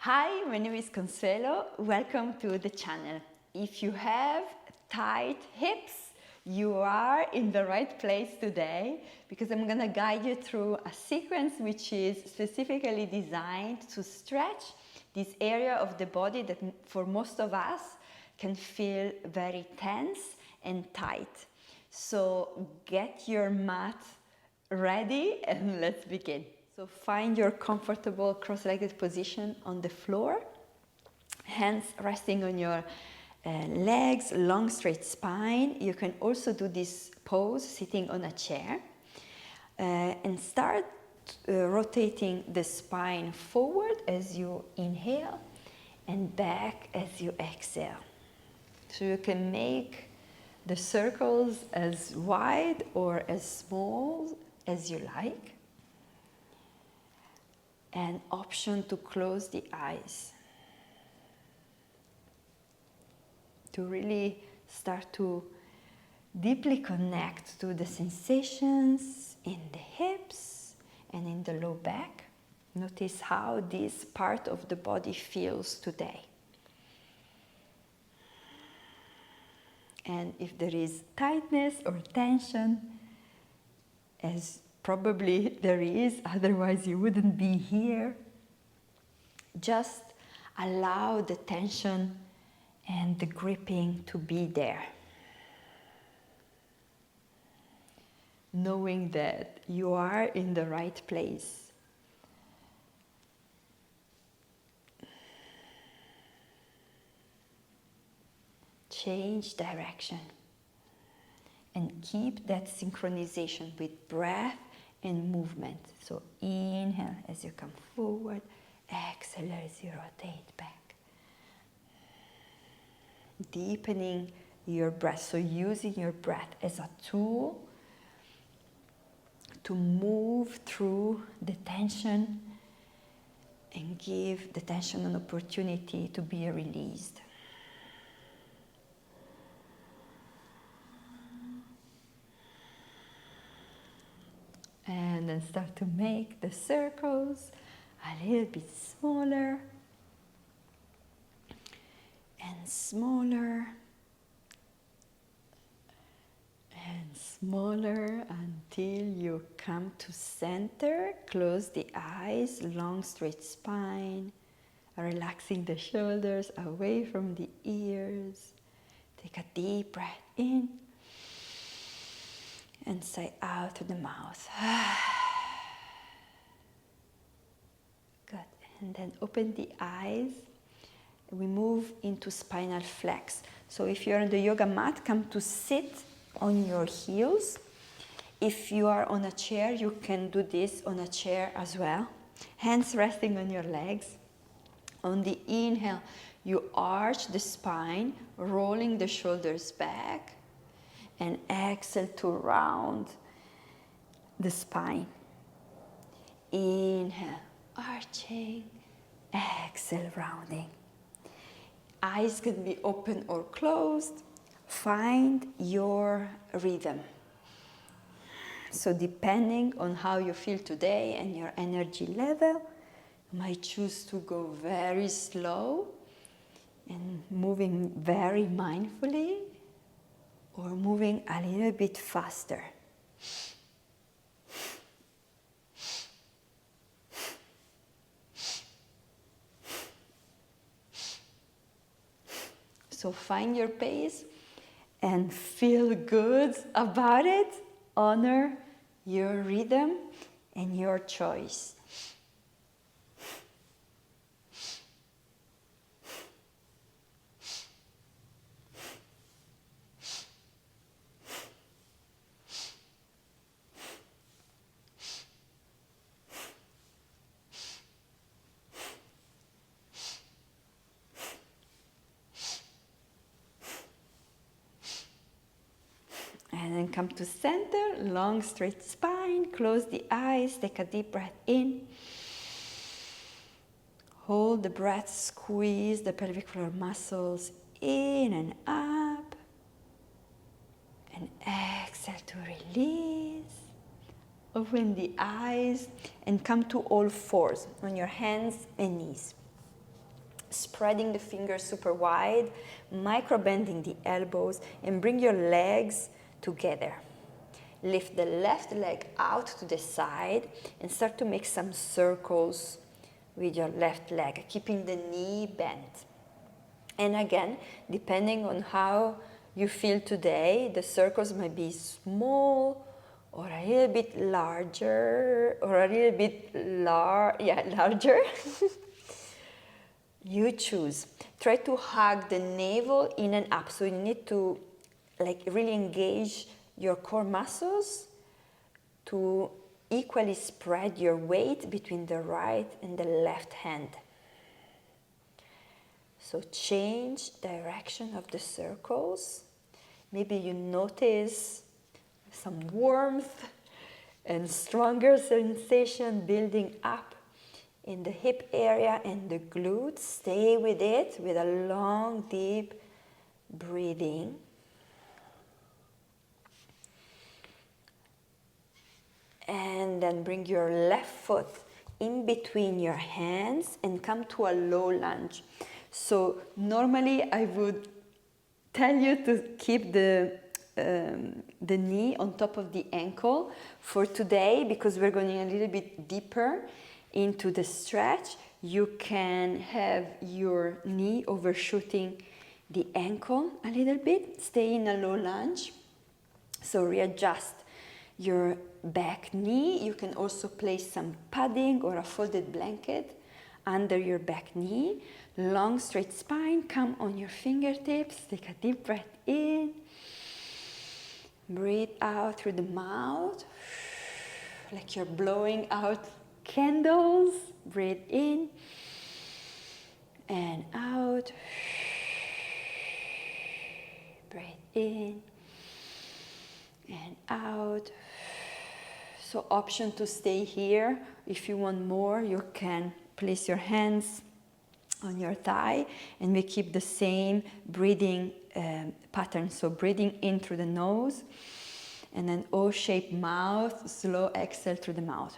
Hi, my name is Consuelo. Welcome to the channel. If you have tight hips, you are in the right place today because I'm going to guide you through a sequence which is specifically designed to stretch this area of the body that for most of us can feel very tense and tight. So get your mat ready and let's begin. So find your comfortable cross-legged position on the floor, hands resting on your legs, long straight spine. You can also do this pose sitting on a chair and start rotating the spine forward as you inhale and back as you exhale. So you can make the circles as wide or as small as you like. An option to close the eyes, to really start to deeply connect to the sensations in the hips and in the low back. Notice how this part of the body feels today. And if there is tightness or tension, as probably there is, otherwise you wouldn't be here. Just allow the tension and the gripping to be there. Knowing that you are in the right place. Change direction and keep that synchronization with breath and movement. So inhale as you come forward, exhale as you rotate back. Deepening your breath, so using your breath as a tool to move through the tension and give the tension an opportunity to be released. And then start to make the circles a little bit smaller and smaller and smaller until you come to center. Close the eyes, long straight spine, relaxing the shoulders away from the ears. Take a deep breath in and sigh out to the mouth. Good. And then open the eyes. We move into spinal flex. So if you're on the yoga mat, come to sit on your heels. If you are on a chair, you can do this on a chair as well. Hands resting on your legs. On the inhale, you arch the spine, rolling the shoulders back. And exhale to round the spine. Inhale, arching. Exhale, rounding. Eyes can be open or closed. Find your rhythm. So depending on how you feel today and your energy level, you might choose to go very slow and moving very mindfully, or moving a little bit faster. So find your pace and feel good about it. Honor your rhythm and your choice. And then come to center, long straight spine, close the eyes, take a deep breath in. Hold the breath, squeeze the pelvic floor muscles in and up. And exhale to release. Open the eyes and come to all fours on your hands and knees. spreading the fingers super wide, micro bending the elbows, and bring your legs together. Lift the left leg out to the side and start to make some circles with your left leg, keeping the knee bent. And again, depending on how you feel today, the circles might be small or a little bit larger or a little bit larger. You choose. Try to hug the navel in and up. So you need to really engage your core muscles to equally spread your weight between the right and the left hand. So change direction of the circles. Maybe you notice some warmth and stronger sensation building up in the hip area and the glutes. Stay with it with a long, deep breathing. And then bring your left foot in between your hands and come to a low lunge. So normally I would tell you to keep the knee on top of the ankle. For today, because we're going a little bit deeper into the stretch, you can have your knee overshooting the ankle a little bit. Stay in a low lunge. So readjust your back knee. You can also place some padding or a folded blanket under your back knee. Long straight spine, come on your fingertips, take a deep breath in, breathe out through the mouth, like you're blowing out candles. Breathe in and out, breathe in and out. So option to stay here. If you want more, you can place your hands on your thigh, and we keep the same breathing pattern. So breathing in through the nose, and then O-shaped mouth, slow exhale through the mouth.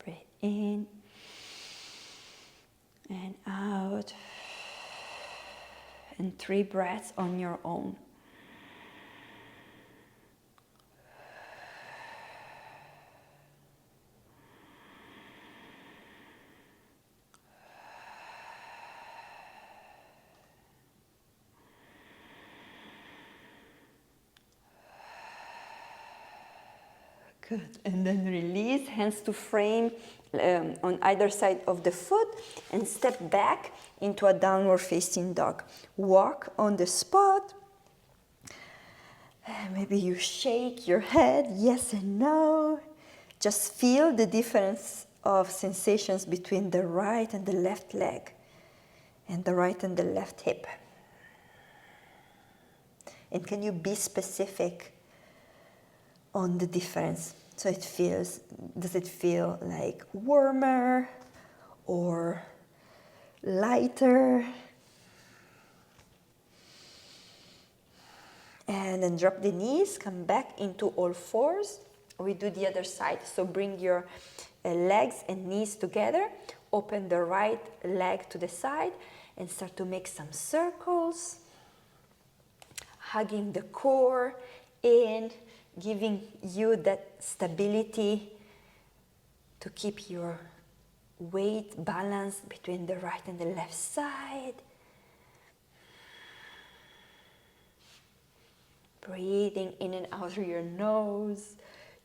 Breathe in and out, and 3 breaths on your own. Good. And then release, hands to frame on either side of the foot, and step back into a downward facing dog. Walk on the spot. Maybe you shake your head, yes and no. Just feel the difference of sensations between the right and the left leg, and the right and the left hip. And can you be specific on the difference? So it feels, does it feel like warmer or lighter? And then drop the knees, come back into all fours. We do the other side. So bring your legs and knees together. Open the right leg to the side and start to make some circles. Hugging the core in, giving you that stability to keep your weight balanced between the right and the left side. Breathing in and out through your nose.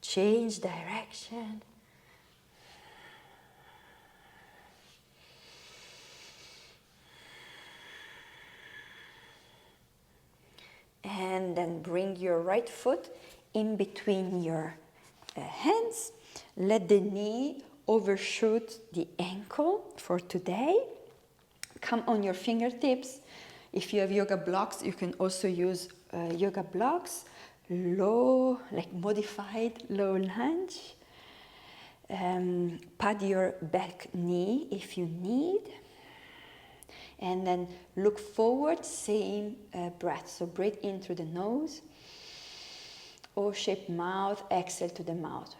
Change direction. And then bring your right foot in between your hands. Let the knee overshoot the ankle for today. Come on your fingertips. If you have yoga blocks, you can also use yoga blocks. Low, like modified low lunge. Pad your back knee if you need. And then look forward, same breath. So breathe in through the nose. O-shaped mouth, exhale to the mouth.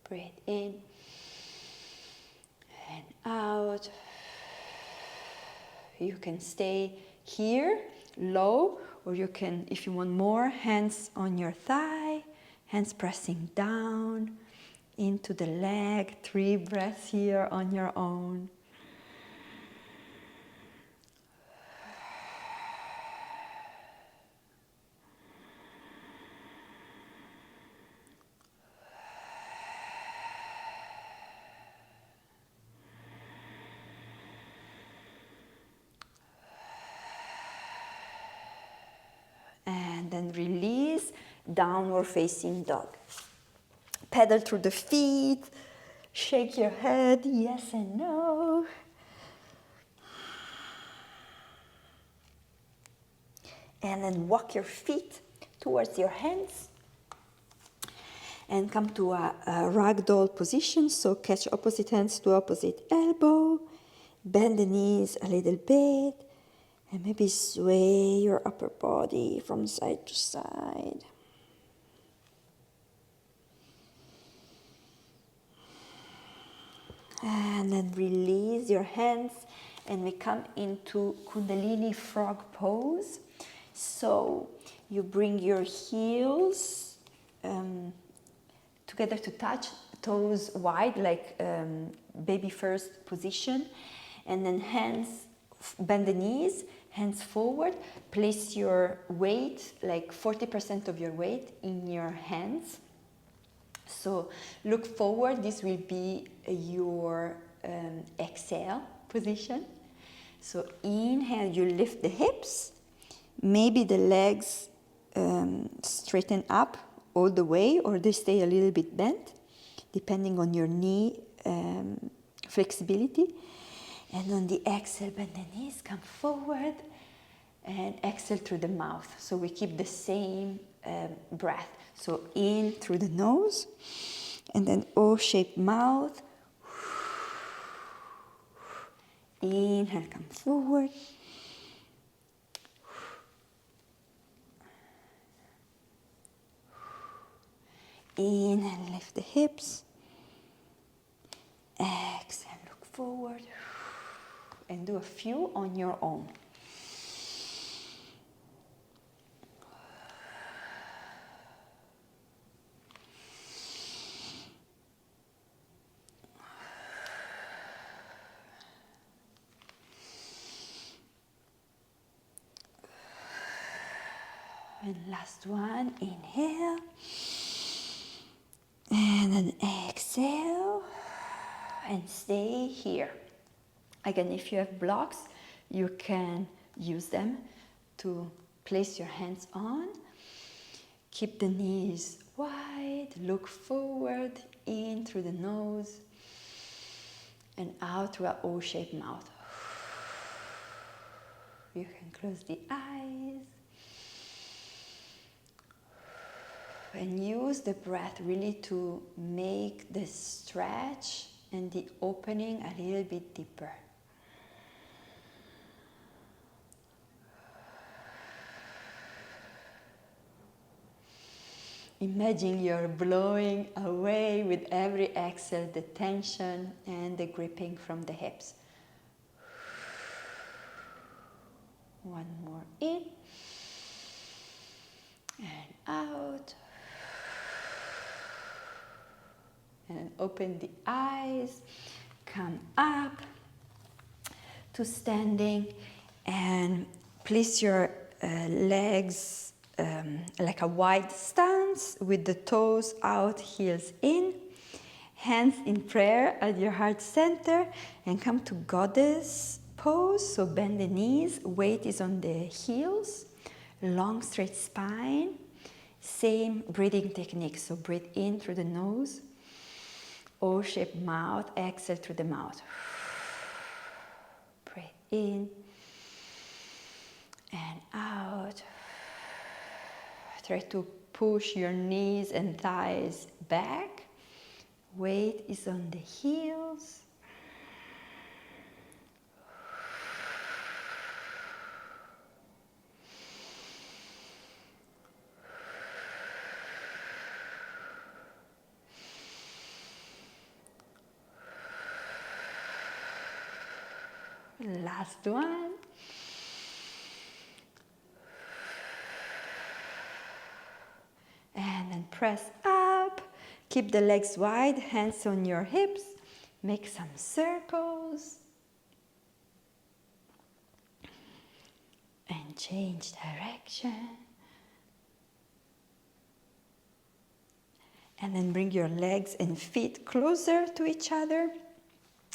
Breathe in You can stay here, low, or you can, if you want more, hands on your thigh, hands pressing down into the leg. 3 breaths here on your own. And then release, downward facing dog. Pedal through the feet, shake your head, yes and no. And then walk your feet towards your hands. And come to a ragdoll position, so catch opposite hands to opposite elbow. Bend the knees a little bit. And maybe sway your upper body from side to side. And then release your hands and we come into Kundalini frog pose. So you bring your heels together to touch, toes wide like baby first position. And then hands, bend the knees, hands forward, place your weight, like 40% of your weight in your hands. So look forward, this will be your exhale position. So inhale, you lift the hips, maybe the legs straighten up all the way or they stay a little bit bent, depending on your knee flexibility. And on the exhale, bend the knees, come forward, and exhale through the mouth. So we keep the same breath. So in through the nose, and then O-shaped mouth. Inhale, come forward. Inhale, lift the hips. Exhale, look forward. And do a few on your own. And last one, inhale. And then exhale. And stay here. Again, if you have blocks, you can use them to place your hands on. Keep the knees wide, look forward, in through the nose, and out through an O-shaped mouth. You can close the eyes. And use the breath really to make the stretch and the opening a little bit deeper. Imagine you're blowing away with every exhale the tension and the gripping from the hips. One more in and out. And open the eyes, come up to standing and place your legs like a wide stance with the toes out, heels in, hands in prayer at your heart center, and come to goddess pose. So bend the knees, weight is on the heels, long straight spine, same breathing technique. So breathe in through the nose, O-shaped mouth, exhale through the mouth. Breathe in and out. Try to push your knees and thighs back. Weight is on the heels. Last one. press up. Keep the legs wide, hands on your hips. Make some circles. And change direction. And then bring your legs and feet closer to each other.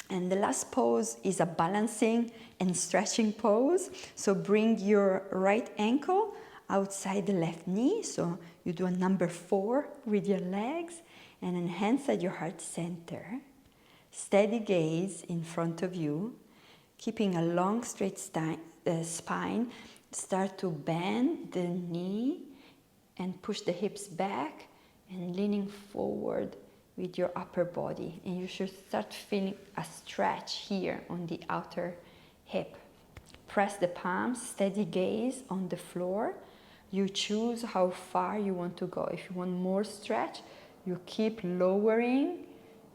And the last pose is a balancing and stretching pose. So bring your right ankle outside the left knee. So you do a number 4 with your legs. And then hands at your heart center. Steady gaze in front of you. Keeping a long straight spine. Start to bend the knee and push the hips back. And leaning forward with your upper body. And you should start feeling a stretch here on the outer hip. Press the palms, steady gaze on the floor. You choose how far you want to go. If you want more stretch, you keep lowering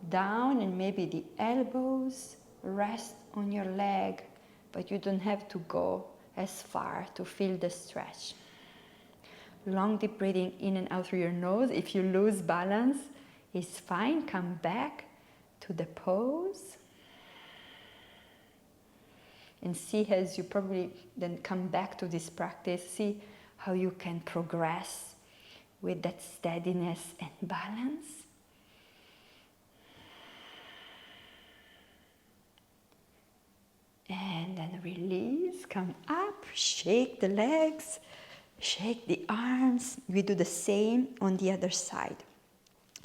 down and maybe the elbows rest on your leg, but you don't have to go as far to feel the stretch. Long deep breathing in and out through your nose. If you lose balance, it's fine. Come back to the pose. And see, as you probably then come back to this practice, see how you can progress with that steadiness and balance. And then release, come up, shake the legs. Shake the arms. We do the same on the other side.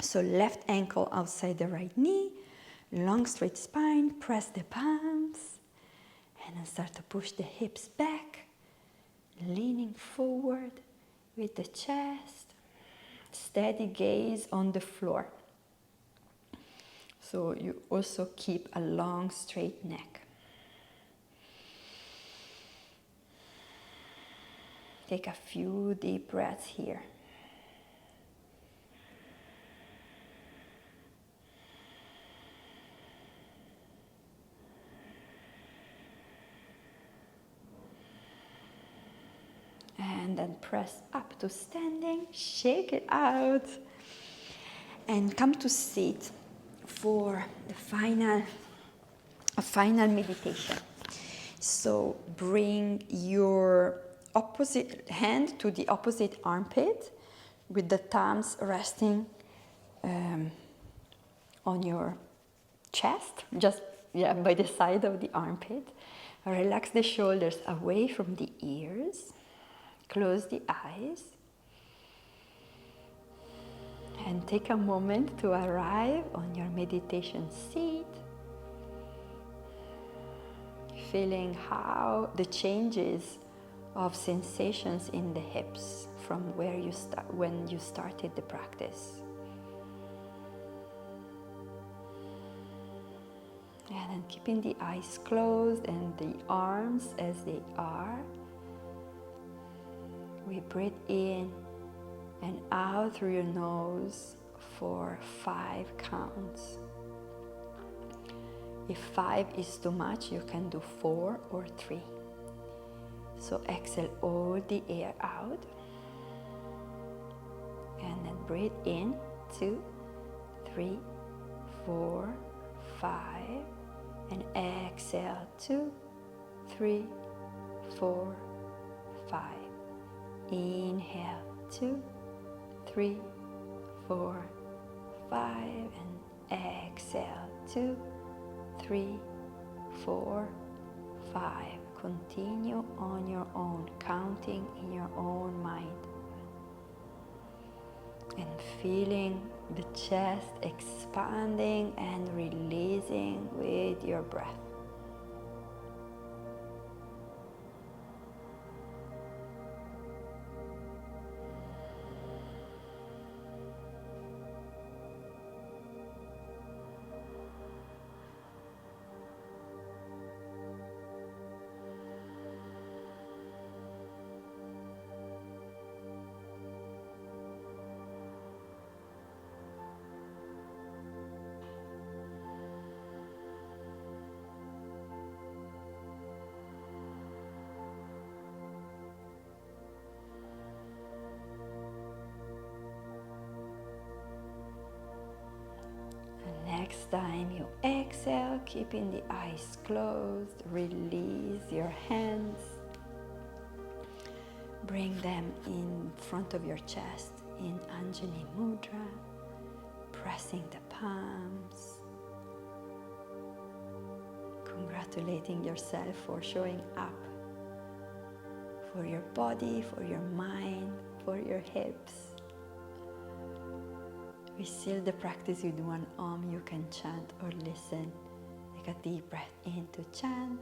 So left ankle outside the right knee. Long straight spine. Press the palms. And then start to push the hips back. Leaning forward with the chest. Steady gaze on the floor. So you also keep a long straight neck. Take a few deep breaths here. And then press up to standing, shake it out, and come to sit for the final meditation. So bring your opposite hand to the opposite armpit with the thumbs resting on your chest, just by the side of the armpit. Relax the shoulders away from the ears. Close the eyes. And take a moment to arrive on your meditation seat. Feeling how the changes of sensations in the hips from where you start when you started the practice. And then keeping the eyes closed and the arms as they are. We breathe in and out through your nose for 5 counts. If 5 is too much, you can do 4 or 3. So exhale all the air out. And then breathe in, 2, 3, 4, 5. And exhale, 2, 3, 4, 5. Inhale, 2, 3, 4, 5. And exhale, 2, 3, 4, 5. Continue on your own, counting in your own mind. And feeling the chest expanding and releasing with your breath. Next time you exhale, keeping the eyes closed, release your hands. Bring them in front of your chest in Anjali Mudra, pressing the palms. Congratulating yourself for showing up for your body, for your mind, for your hips. We seal the practice with one Om. You can chant or listen. Take a deep breath in to chant.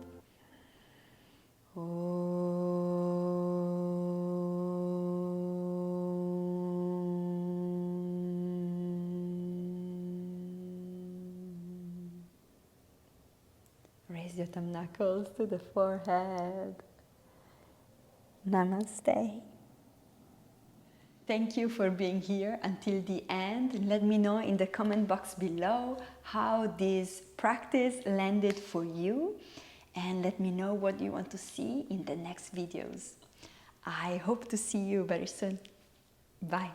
Raise your thumb knuckles to the forehead. Namaste. Thank you for being here until the end. Let me know in the comment box below how this practice landed for you, and let me know what you want to see in the next videos. I hope to see you very soon. Bye.